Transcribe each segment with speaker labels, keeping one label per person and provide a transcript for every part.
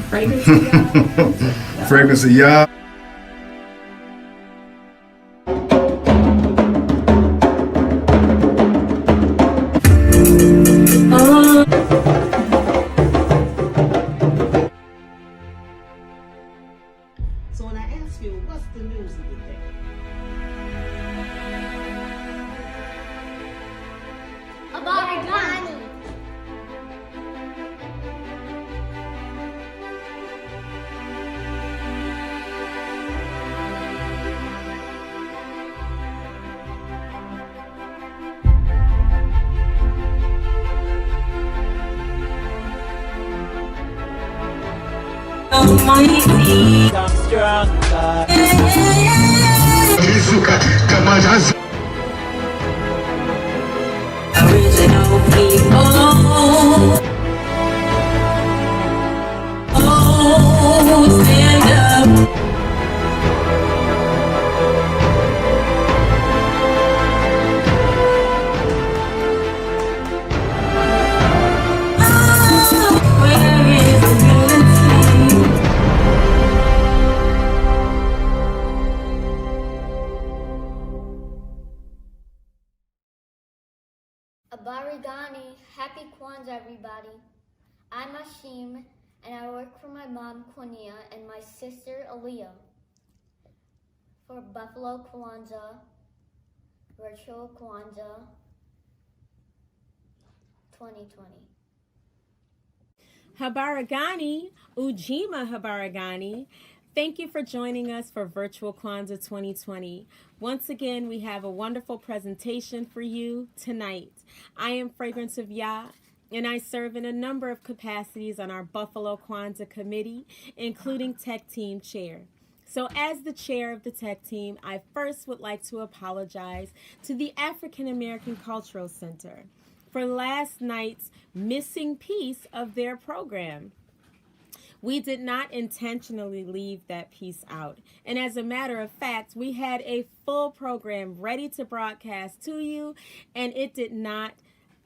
Speaker 1: Fragrance of y'all.
Speaker 2: Fragrance of y'all.
Speaker 3: So when I ask you, what's the news of the day?
Speaker 4: Abarigani.
Speaker 3: Almighty, I'm stronger. Original people. Oh, stand up. Where is the unity?
Speaker 4: Abarigani. Happy Kwanzaa, everybody. I'm Ashim, and I work for my mom, Quania, and my sister, Aaliyah, for Buffalo Kwanzaa, Virtual Kwanzaa 2020.
Speaker 1: Habarigani, Ujima Habarigani. Thank you for joining us for Virtual Kwanzaa 2020. Once again, we have a wonderful presentation for you tonight. I am Fragrance of Yah, and I serve in a number of capacities on our Buffalo Kwanzaa Committee, including Tech Team Chair. So as the chair of the tech team, I first would like to apologize to the African American Cultural Center for last night's missing piece of their program. We did not intentionally leave that piece out. And as a matter of fact, we had a full program ready to broadcast to you, and it did not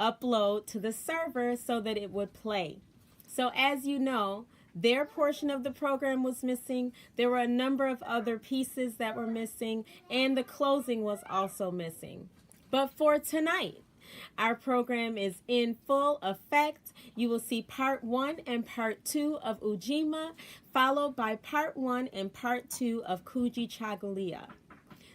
Speaker 1: upload to the server so that it would play. So as you know, their portion of the program was missing. There were a number of other pieces that were missing, and the closing was also missing. But for tonight, our program is in full effect. You will see part 1 and part 2 of Ujima, followed by part 1 and part 2 of Kuji Chagulia.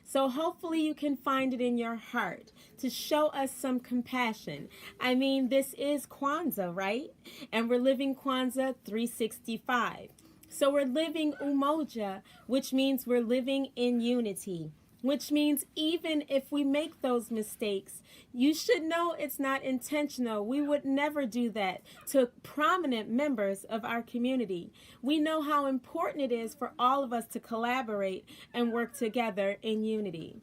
Speaker 1: So hopefully you can find it in your heart to show us some compassion. I mean, this is Kwanzaa, right? And we're living Kwanzaa 365. So we're living Umoja, which means we're living in unity, which means even if we make those mistakes, you should know it's not intentional. We would never do that to prominent members of our community. We know how important it is for all of us to collaborate and work together in unity.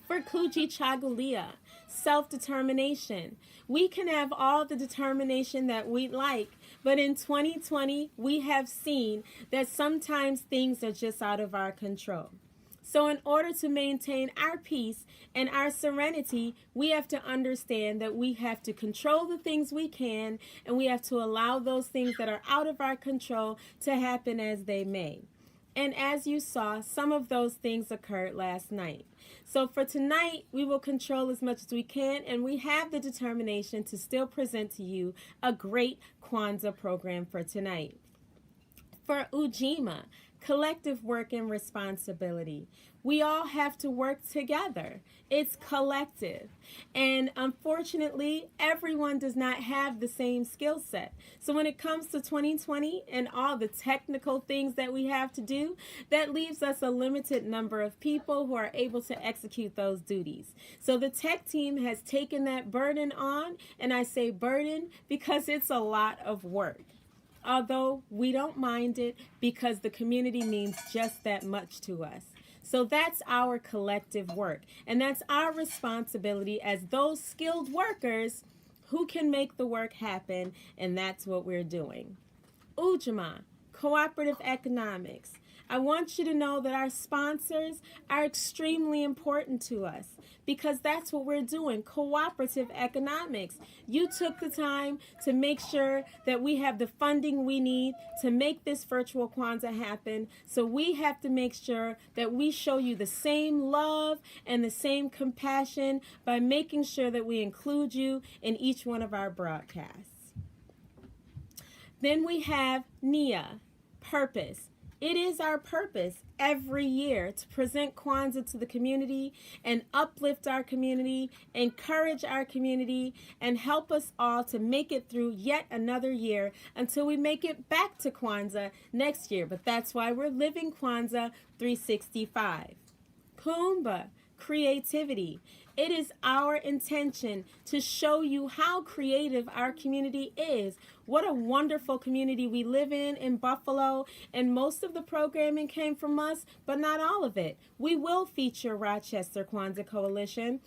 Speaker 1: For Kuji Chagulia, self-determination. We can have all the determination that we'd like, but in 2020, we have seen that sometimes things are just out of our control. So in order to maintain our peace and our serenity, we have to understand that we have to control the things we can, and we have to allow those things that are out of our control to happen as they may. And as you saw, some of those things occurred last night. So for tonight, we will control as much as we can, and we have the determination to still present to you a great Kwanzaa program for tonight. For Ujima, collective work and responsibility. We all have to work together. It's collective. And unfortunately, everyone does not have the same skill set. So when it comes to 2020 and all the technical things that we have to do, that leaves us a limited number of people who are able to execute those duties. So the tech team has taken that burden on, and I say burden because it's a lot of work. Although we don't mind it because the community means just that much to us. So that's our collective work, and that's our responsibility as those skilled workers who can make the work happen, and that's what we're doing. Ujima, cooperative economics. I want you to know that our sponsors are extremely important to us because that's what we're doing, cooperative economics. You took the time to make sure that we have the funding we need to make this virtual Kwanzaa happen. So we have to make sure that we show you the same love and the same compassion by making sure that we include you in each one of our broadcasts. Then we have Nia, purpose. It is our purpose every year to present Kwanzaa to the community and uplift our community, encourage our community, and help us all to make it through yet another year until we make it back to Kwanzaa next year. But that's why we're living Kwanzaa 365. Kuumba, creativity. It is our intention to show you how creative our community is. What a wonderful community we live in Buffalo, and most of the programming came from us, but not all of it. We will feature Rochester Kwanzaa Coalition,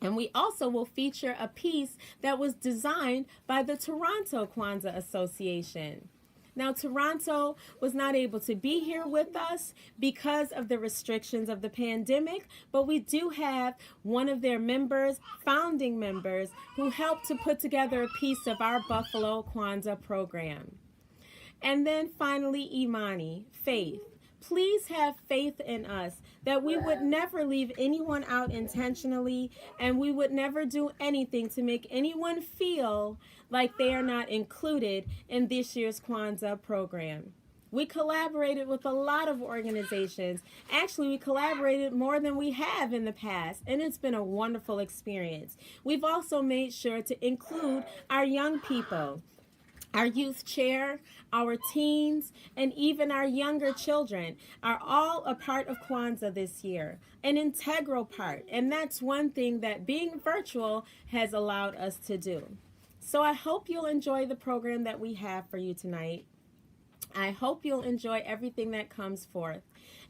Speaker 1: and we also will feature a piece that was designed by the Toronto Kwanzaa Association. Now, Toronto was not able to be here with us because of the restrictions of the pandemic, but we do have one of their members, founding members, who helped to put together a piece of our Buffalo Kwanzaa program. And then finally, Imani, faith. Please have faith in us that we would never leave anyone out intentionally, and we would never do anything to make anyone feel like they are not included in this year's Kwanzaa program. We collaborated with a lot of organizations. Actually, we collaborated more than we have in the past, and it's been a wonderful experience. We've also made sure to include our young people. Our youth chair, our teens, and even our younger children are all a part of Kwanzaa this year, an integral part. And that's one thing that being virtual has allowed us to do. So I hope you'll enjoy the program that we have for you tonight. I hope you'll enjoy everything that comes forth.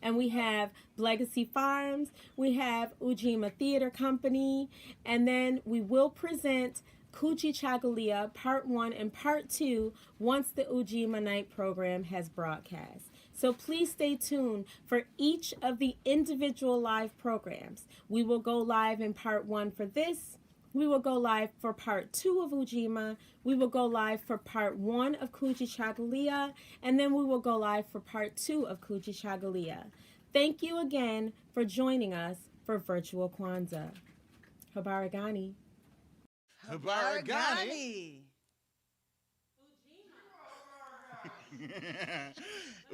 Speaker 1: And we have Legacy Farms, we have Ujima Theater Company, and then we will present Kuchi Chagalia Part 1 and Part 2 once the Ujima Night program has broadcast. So please stay tuned for each of the individual live programs. We will go live in Part 1 for this. We will go live for Part 2 of Ujima. We will go live for Part 1 of Kuchi Chagalia. And then we will go live for Part 2 of Kuchi Chagalia. Thank you again for joining us for Virtual Kwanzaa. Habarigani.
Speaker 2: Habarigani.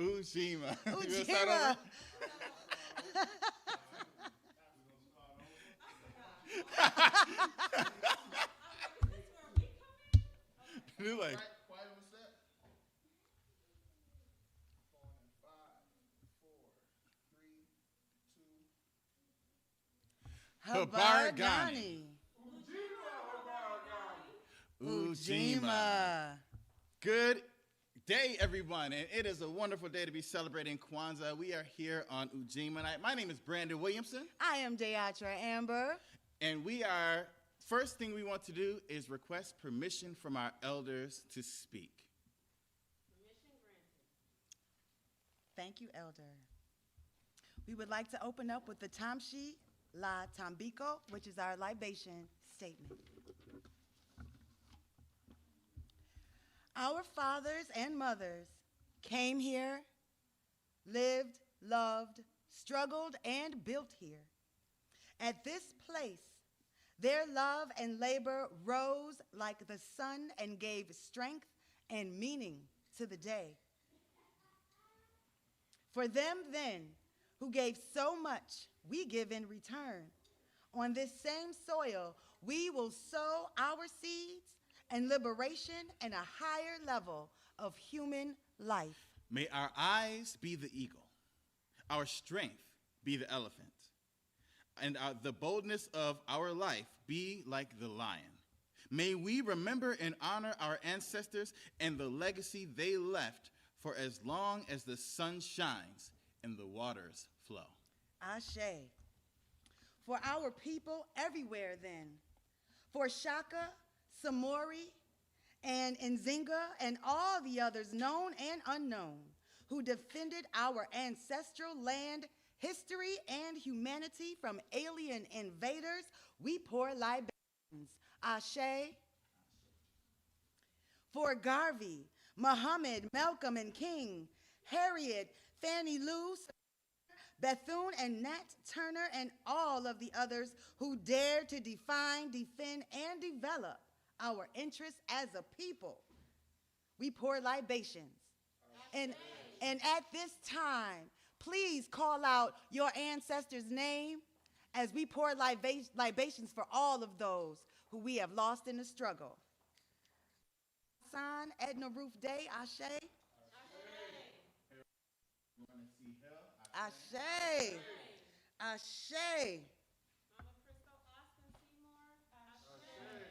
Speaker 2: Ujima.
Speaker 5: Ujima.
Speaker 2: You're like,
Speaker 5: Quiet on set. In 5, 4, 3, 2.
Speaker 2: Habarigani.
Speaker 5: Ujima.
Speaker 2: Good day, everyone, and it is a wonderful day to be celebrating Kwanzaa. We are here on Ujima Night. My name is Brandon Williamson,
Speaker 6: I am Deatra Amber.
Speaker 2: and first thing we want to do is request permission from our elders to speak.
Speaker 6: Thank you, Elder. We would like to open up with the Tamshi La Tambiko, which is our libation statement. Our fathers and mothers came here, lived, loved, struggled, and built here. At this place, their love and labor rose like the sun and gave strength and meaning to the day. For them then, who gave so much, we give in return. On this same soil, we will sow our seeds and liberation and a higher level of human life.
Speaker 2: May our eyes be the eagle, our strength be the elephant, and the boldness of our life be like the lion. May we remember and honor our ancestors and the legacy they left for as long as the sun shines and the waters flow.
Speaker 6: Ashe. For our people everywhere then, for Shaka, Samori, and Nzinga, and all the others known and unknown, who defended our ancestral land, history, and humanity from alien invaders, we pour libations. Ashe. For Garvey, Muhammad, Malcolm, and King, Harriet, Fannie Lou, Bethune and Nat Turner, and all of the others who dared to define, defend, and develop our interests as a people. We pour libations. And at this time, please call out your ancestors' name as we pour libations for all of those who we have lost in the struggle. Son, Edna Ruth Day, Ashe. Ashe. Ashe.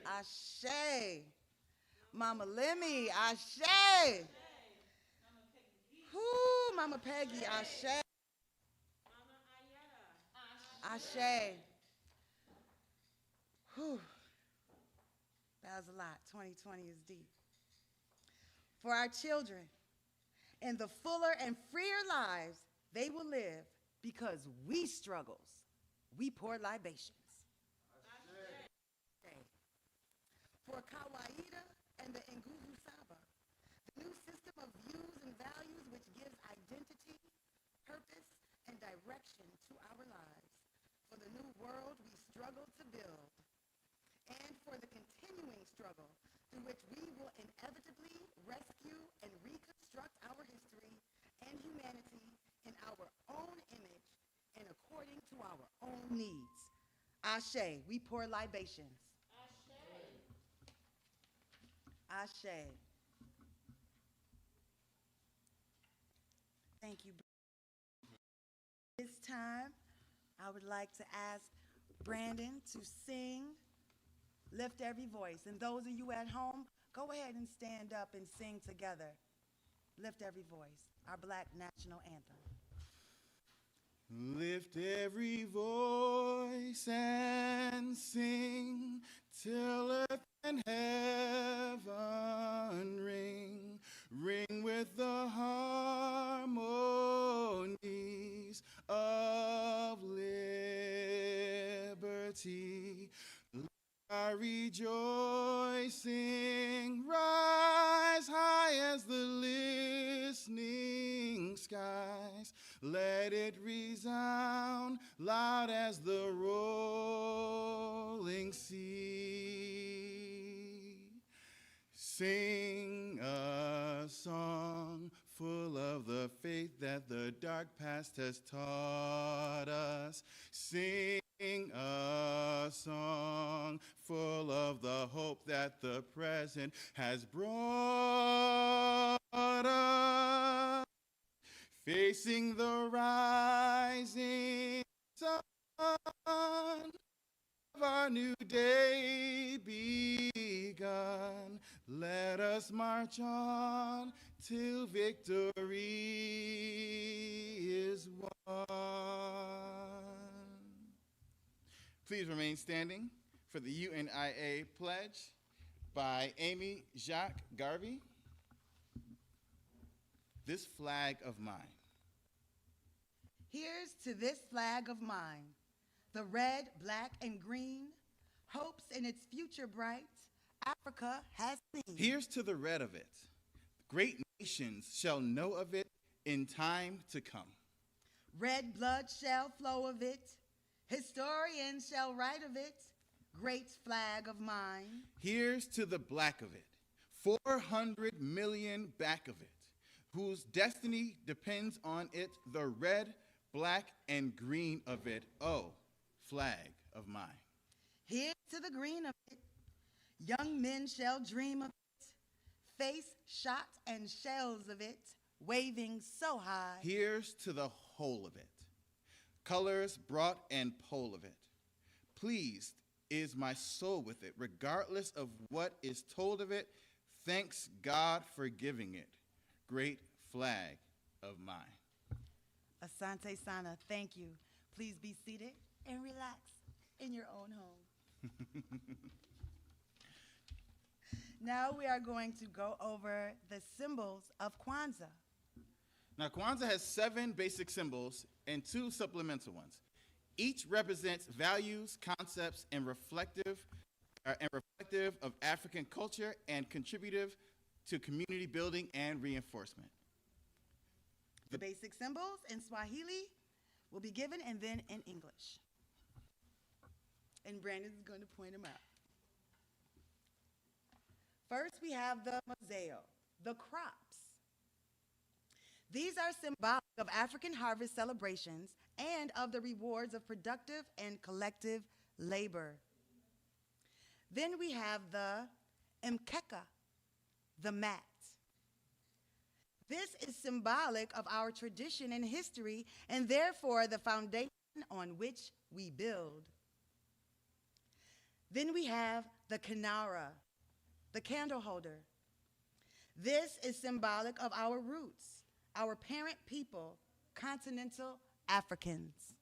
Speaker 6: Ashe. Mama Lemmy, Ashe. Whoo, Mama Peggy, Ashe. Ashe. Whew. That was a lot. 2020 is deep. For our children and the fuller and freer lives they will live because we struggles, we pour libations. For Kawaida and the Nguvu Saba, the new system of views and values which gives identity, purpose, and direction to our lives. For the new world we struggle to build, and for the continuing struggle through which we will inevitably rescue and reconstruct our history and humanity in our own image and according to our own needs. Ashe, we pour libations. Ashe. Thank you. This time, I would like to ask Brandon to sing Lift Every Voice. And those of you at home, go ahead and stand up and sing together. Lift Every Voice, our Black national anthem.
Speaker 2: Lift every voice and sing till earth and heaven ring, ring with the harmonies of liberty. Our rejoicing rise high as the listening skies. Let it resound loud as the rolling sea. Sing a song full of the faith that the dark past has taught us. Sing a song full of the hope that the present has brought us. Facing the rising sun of our new day begun, let us march on till victory is won. Please remain standing for the UNIA pledge by Amy Jacques Garvey. This flag of mine.
Speaker 6: Here's to this flag of mine, the red, black, and green, hopes in its future bright, Africa has seen.
Speaker 2: Here's to the red of it. Great nations shall know of it in time to come.
Speaker 6: Red blood shall flow of it, historians shall write of it, great flag of mine.
Speaker 2: Here's to the black of it, 400 million back of it, whose destiny depends on it, the red, black, and green of it, oh, flag of mine.
Speaker 6: Here's to the green of it, young men shall dream of it, face shot and shells of it, waving so high.
Speaker 2: Here's to the whole of it, colors brought and pole of it. Pleased is my soul with it, regardless of what is told of it, thanks God for giving it, great flag of mine.
Speaker 6: Asante Sana, thank you. Please be seated and relax in your own home. Now we are going to go over the symbols of Kwanzaa.
Speaker 2: Now, Kwanzaa has 7 basic symbols and 2 supplemental ones. Each represents values, concepts, and reflective of African culture and contributive to community building and reinforcement.
Speaker 6: The basic symbols in Swahili will be given and then in English. And Brandon's going to point them out. First, we have the moseo, the crops. These are symbolic of African harvest celebrations and of the rewards of productive and collective labor. Then we have the mkeka, the mat. This is symbolic of our tradition and history, and therefore the foundation on which we build. Then we have the kinara, the candle holder. This is symbolic of our roots, our parent people, continental Africans.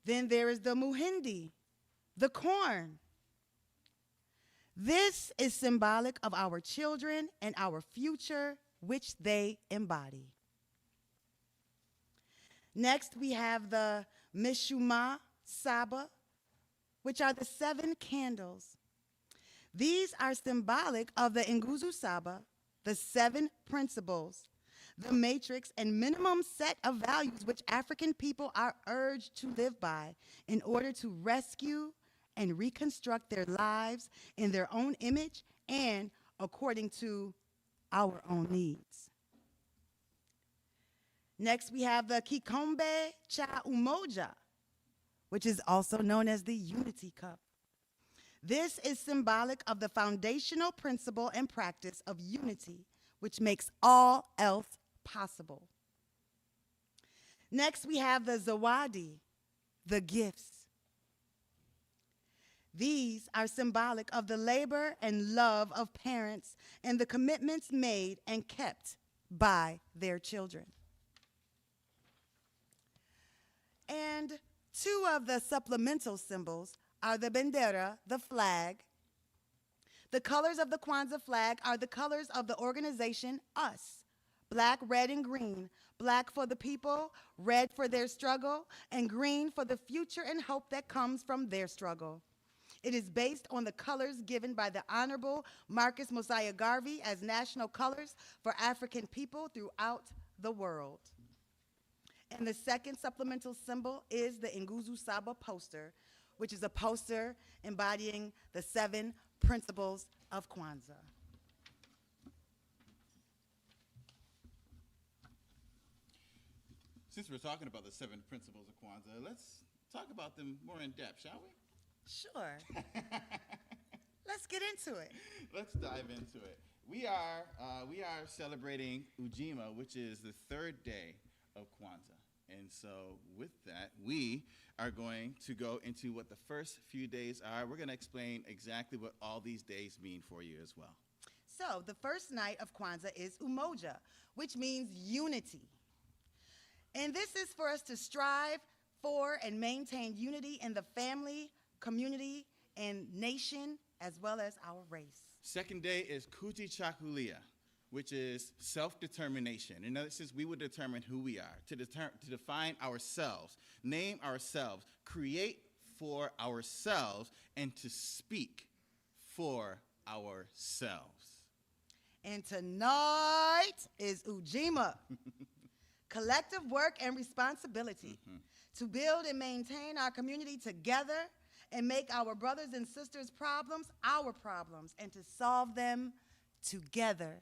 Speaker 6: Then there is the muhindi, the corn. This is symbolic of our children and our future, which they embody. Next, we have the mishuma saba, which are the 7 candles. These are symbolic of the Nguzu Saba, the 7 principles, the matrix and minimum set of values which African people are urged to live by in order to rescue and reconstruct their lives in their own image and according to our own needs. Next, we have the Kikombe Cha Umoja, which is also known as the Unity Cup. This is symbolic of the foundational principle and practice of unity, which makes all else possible. Next, we have the Zawadi, the gifts. These are symbolic of the labor and love of parents and the commitments made and kept by their children. And 2 of the supplemental symbols are the bendera, the flag. The colors of the Kwanzaa flag are the colors of the organization US. Black, red, and green. Black for the people, red for their struggle, and green for the future and hope that comes from their struggle. It is based on the colors given by the Honorable Marcus Mosiah Garvey as national colors for African people throughout the world. And the second supplemental symbol is the Nguzu Saba poster, which is a poster embodying the 7 principles of Kwanzaa.
Speaker 2: Since we're talking about the 7 principles of Kwanzaa, let's talk about them more in depth, shall we?
Speaker 6: Sure. Let's get into it.
Speaker 2: Let's dive into it. We are celebrating Ujima, which is the 3rd day of Kwanzaa. And so with that, we are going to go into what the first few days are. We're going to explain exactly what all these days mean for you as well.
Speaker 6: So the first night of Kwanzaa is Umoja, which means unity. And this is for us to strive for and maintain unity in the family, community, and nation, as well as our race.
Speaker 2: Second day is Kuti Chakulia, which is self-determination. In other words, we would determine who we are, to define ourselves, name ourselves, create for ourselves, and to speak for ourselves.
Speaker 6: And tonight is Ujima, collective work and responsibility to build and maintain our community together and make our brothers and sisters' problems our problems and to solve them together.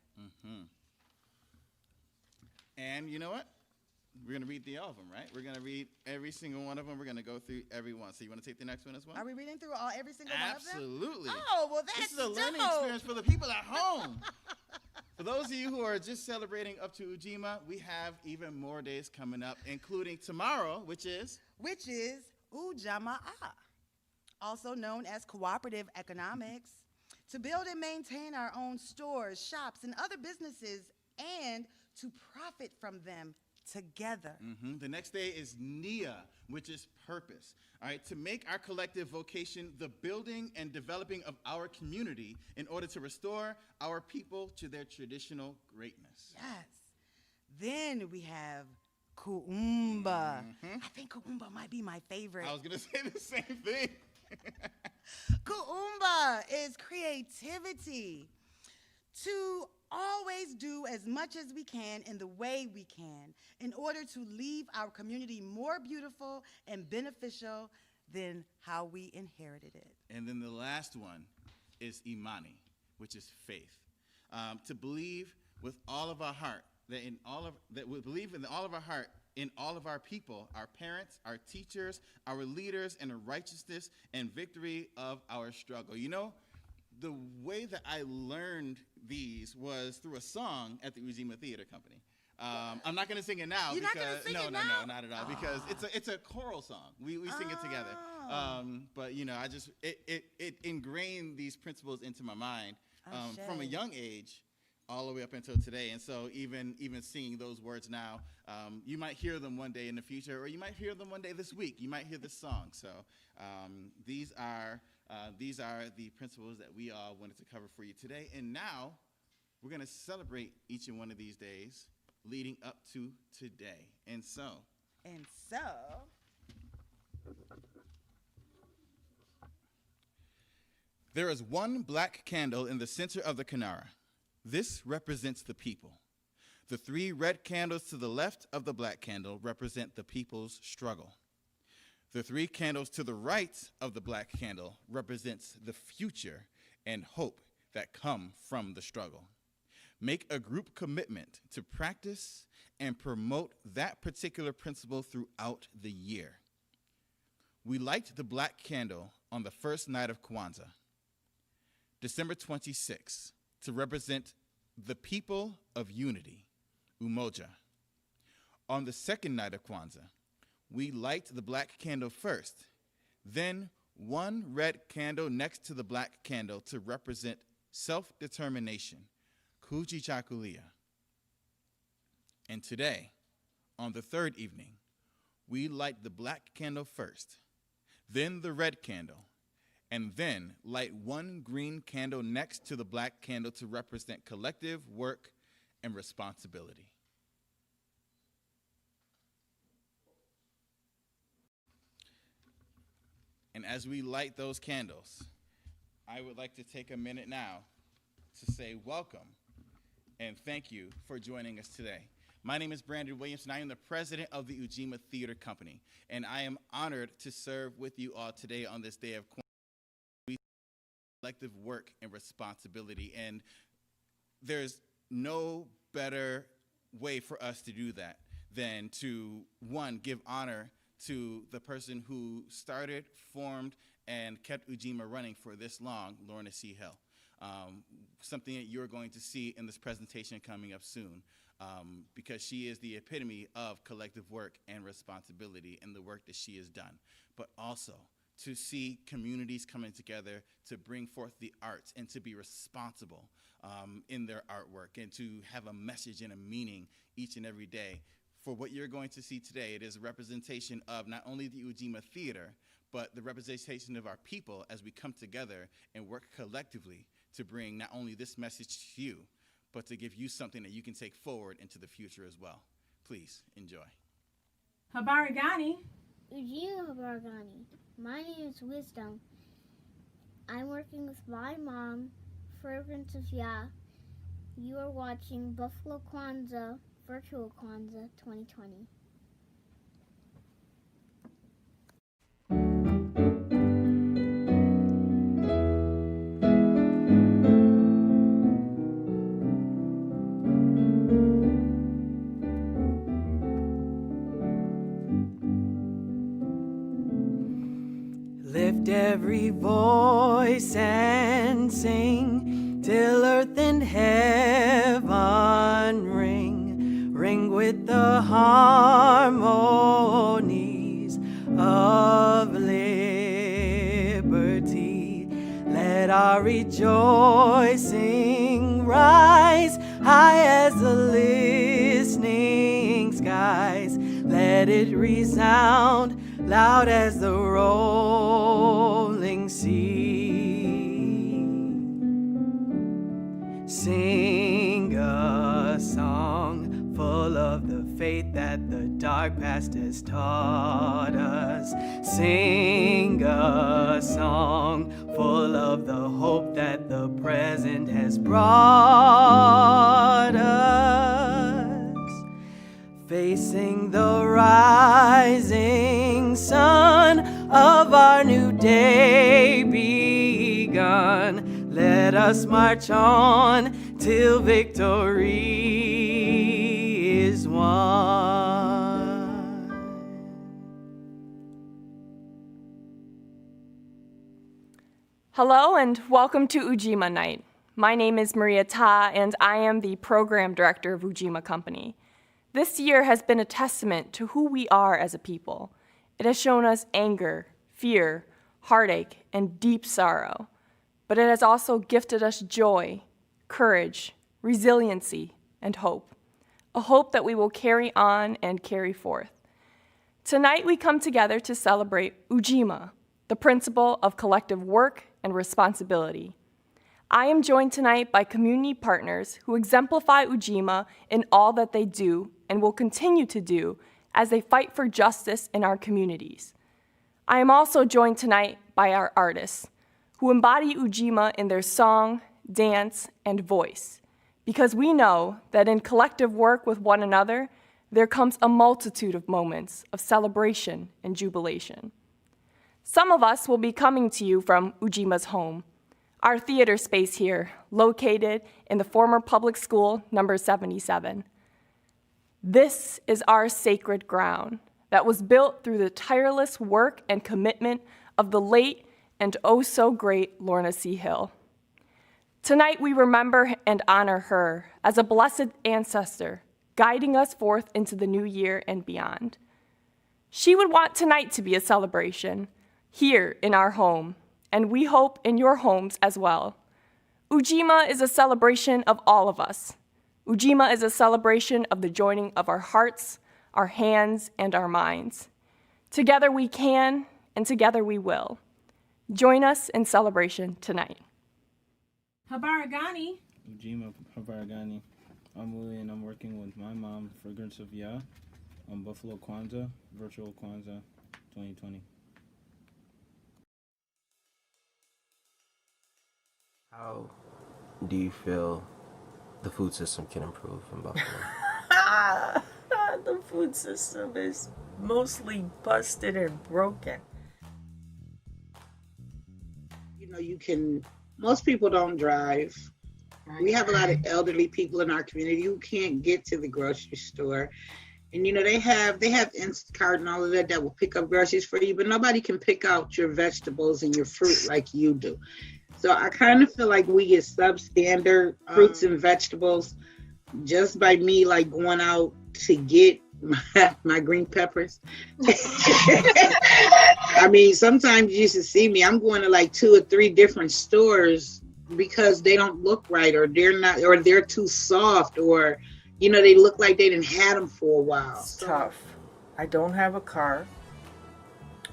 Speaker 2: And you know what? We're going to read all of them, right? We're going to read every single one of them. We're going to go through every one. So you want to take the next one as well?
Speaker 6: Are we reading through every single one of them?
Speaker 2: Absolutely.
Speaker 6: Oh, well, that's
Speaker 2: This is a learning
Speaker 6: dope.
Speaker 2: experience for the people at home. For those of you who are just celebrating up to Ujima, we have even more days coming up, including tomorrow, which is
Speaker 6: Ujamaa, also known as cooperative economics, to build and maintain our own stores, shops, and other businesses, and to profit from them together.
Speaker 2: The next day is Nia, which is purpose. All right, to make our collective vocation the building and developing of our community in order to restore our people to their traditional greatness.
Speaker 6: Yes. Then we have Kuumba. I think Kuumba might be my favorite.
Speaker 2: I was going to say the same thing.
Speaker 6: Kuumba is creativity. To always do as much as we can in the way we can in order to leave our community more beautiful and beneficial than how we inherited it.
Speaker 2: And then the last one is Imani, which is faith. To believe with all of our heart that we believe in all of our heart in all of our people, our parents, our teachers, our leaders, and the righteousness and victory of our struggle. You know, the way that I learned these was through a song at the Ujima Theater Company. I'm not going to sing it now.
Speaker 6: You're not gonna sing it now?
Speaker 2: No, not at all. Because it's a choral song. We sing it together. But you know, it ingrained these principles into my mind from a young age all the way up until today. And so even singing those words now, you might hear them one day in the future, or you might hear them one day this week. You might hear this song. So these are the principles that we all wanted to cover for you today. And now we're going to celebrate each and one of these days leading up to today. And so there is one black candle in the center of the Kinara. This represents the people. The 3 red candles to the left of the black candle represent the people's struggle. The 3 candles to the right of the black candle represents the future and hope that come from the struggle. Make a group commitment to practice and promote that particular principle throughout the year. We light the black candle on the first night of Kwanzaa, December 26th, to represent the people of unity, Umoja. On the second night of Kwanzaa, we light the black candle first, then 1 red candle next to the black candle to represent self-determination, Kujichakulia. And today, on the third evening, we light the black candle first, then the red candle, and then light 1 green candle next to the black candle to represent collective work and responsibility. And as we light those candles, I would like to take a minute now to say welcome and thank you for joining us today. My name is Brandon Williams, and I am the president of the Ujima Theater Company, and I am honored to serve with you all today on this day of collective work and responsibility. And there's no better way for us to do that than to, 1, give honor to the person who started, formed, and kept Ujima running for this long, Lorna C. Hill. Something that you're going to see in this presentation coming up soon, because she is the epitome of collective work and responsibility in the work that she has done. But also to see communities coming together to bring forth the arts and to be responsible in their artwork and to have a message and a meaning each and every day. For what you're going to see today, it is a representation of not only the Ujima Theater, but the representation of our people as we come together and work collectively to bring not only this message to you, but to give you something that you can take forward into the future as well. Please enjoy.
Speaker 1: Habari gani?
Speaker 7: Ujima Habaragani. My name is Wisdom. I'm working with my mom, Fragrance of Yah. You are watching Buffalo Kwanzaa, Virtual Kwanzaa 2020.
Speaker 3: Lift every voice and sing till earth and heaven ring, ring with the harmonies of liberty. Let our rejoicing rise high as the listening skies. Let it resound loud as the rolling sea. Sing a song full of faith that the dark past has taught us. Sing a song full of the hope that the present has brought us. Facing the rising sun of our new day begun. Let us march on till victory is won.
Speaker 8: Hello and welcome to Ujima Night. My name is Maria Ta and I am the program director of Ujima Company. This year has been a testament to who we are as a people. It has shown us anger, fear, heartache, and deep sorrow. But it has also gifted us joy, courage, resiliency, and hope. A hope that we will carry on and carry forth. Tonight we come together to celebrate Ujima, the principle of collective work and responsibility. I am joined tonight by community partners who exemplify Ujima in all that they do and will continue to do as they fight for justice in our communities. I am also joined tonight by our artists who embody Ujima in their song, dance, and voice, because we know that in collective work with one another, there comes a multitude of moments of celebration and jubilation. Some of us will be coming to you from Ujima's home, our theater space here, located in the former public school number 77. This is our sacred ground that was built through the tireless work and commitment of the late and oh so great Lorna C. Hill. Tonight we remember and honor her as a blessed ancestor, guiding us forth into the new year and beyond. She would want tonight to be a celebration here in our home, and we hope in your homes as well. Ujima is a celebration of all of us. Ujima is a celebration of the joining of our hearts, our hands, and our minds. Together we can, and together we will. Join us in celebration tonight.
Speaker 1: Habaragani.
Speaker 9: Ujima Habaragani. I'm Willie and I'm working with my mom, Fragrance of Ya, on Buffalo Kwanzaa, Virtual Kwanzaa 2020.
Speaker 10: How do you feel the food system can improve in Buffalo?
Speaker 11: The food system is mostly busted and broken.
Speaker 12: You know, most people don't drive. We have a lot of elderly people in our community who can't get to the grocery store. And, you know, they have Instacart and all of that will pick up groceries for you, but nobody can pick out your vegetables and your fruit like you do. So I kind of feel like we get substandard fruits and vegetables just by me like going out to get my green peppers. I mean, sometimes you should see me. I'm going to like 2 or 3 different stores because they don't look right, or they're too soft, or you know, they look like they didn't have them for a while.
Speaker 11: It's tough. I don't have a car.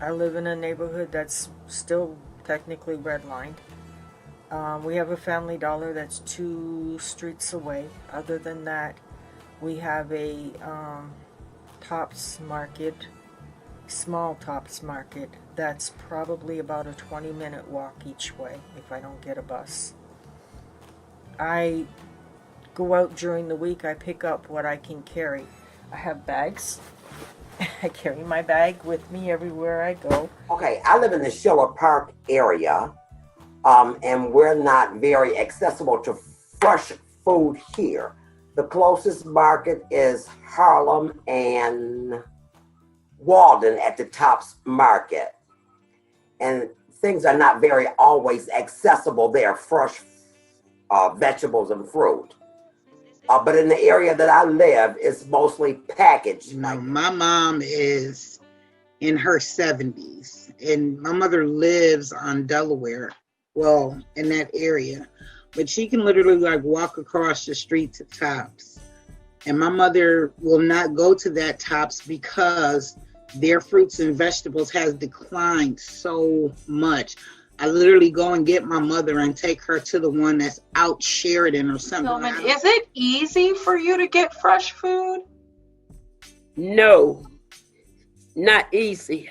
Speaker 11: I live in a neighborhood that's still technically redlined. We have a Family Dollar that's 2 streets away. Other than that, we have a Tops Market, small Tops Market, that's probably about a 20-minute walk each way if I don't get a bus. I go out during the week, I pick up what I can carry. I have bags. I carry my bag with me everywhere I go.
Speaker 13: Okay, I live in the Schiller Park area. And we're not very accessible to fresh food here. The closest market is Harlem and Walden at the Tops Market. And things are not very always accessible there, fresh vegetables and fruit. But in the area that I live, it's mostly packaged.
Speaker 12: No, my mom is in her 70s, and my mother lives on Delaware. Well, in that area, but she can literally like walk across the street to Tops, and my mother will not go to that Tops because their fruits and vegetables has declined so much. I literally go and get my mother and take her to the one that's out Sheridan or something.
Speaker 14: Is it easy for you to get fresh food? No, not easy.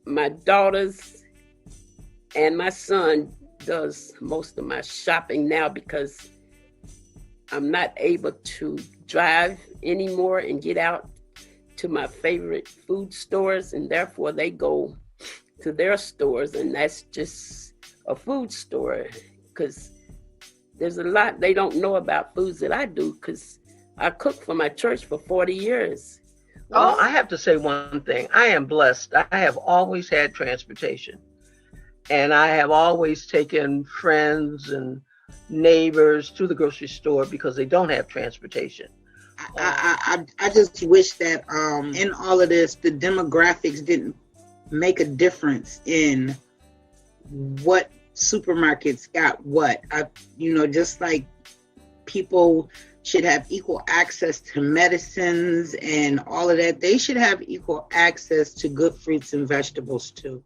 Speaker 14: My daughters and my son does most of my shopping now because I'm not able to drive anymore and get out to my favorite food stores, and therefore they go to their stores, and that's just a food store because there's a lot they don't know about foods that I do because I cooked for my church for 40 years.
Speaker 15: Well, I have to say one thing. I am blessed. I have always had transportation. And I have always taken friends and neighbors to the grocery store because they don't have transportation.
Speaker 12: I just wish that in all of this, the demographics didn't make a difference in what supermarkets got what. Just like people should have equal access to medicines and all of that, they should have equal access to good fruits and vegetables too.